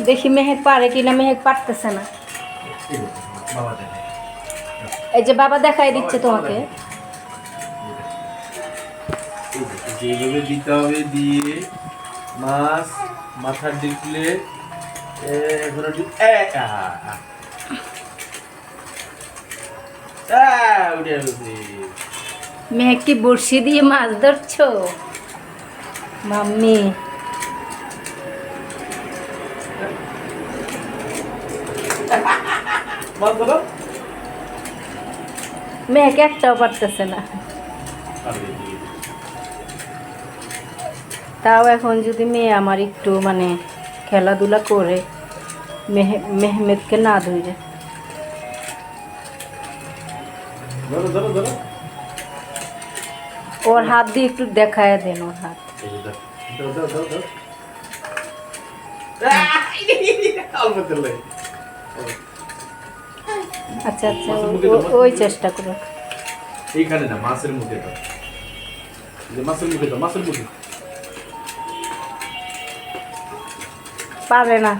দেখি মেহেক পারে কিনা, মেহেক পারতেছে না। বাবা দেয় এই যে বাবা দেখাই দিচ্ছে তোমাকে। যেভাবে দিতে হবে, দিয়ে মাছ মাথার দিকলে মেহেক কি বড়শি দিয়ে মাছ ধরছো মাম্মি? মেহেক একটাও পারতেছে না। তাও এখন যদি মেয়ে আমার একটু মানে খেলাধুলা করে, মেহমেদকে না ধরে, ওর হাত দিয়ে একটু দেখায় দেন, ওর হাত। আচ্ছা আচ্ছা, ওই চেষ্টা করো। এইখানে না, মাছের মুখে দাও, মাছের মুখে দাও, মাছের মুখে। পারে না।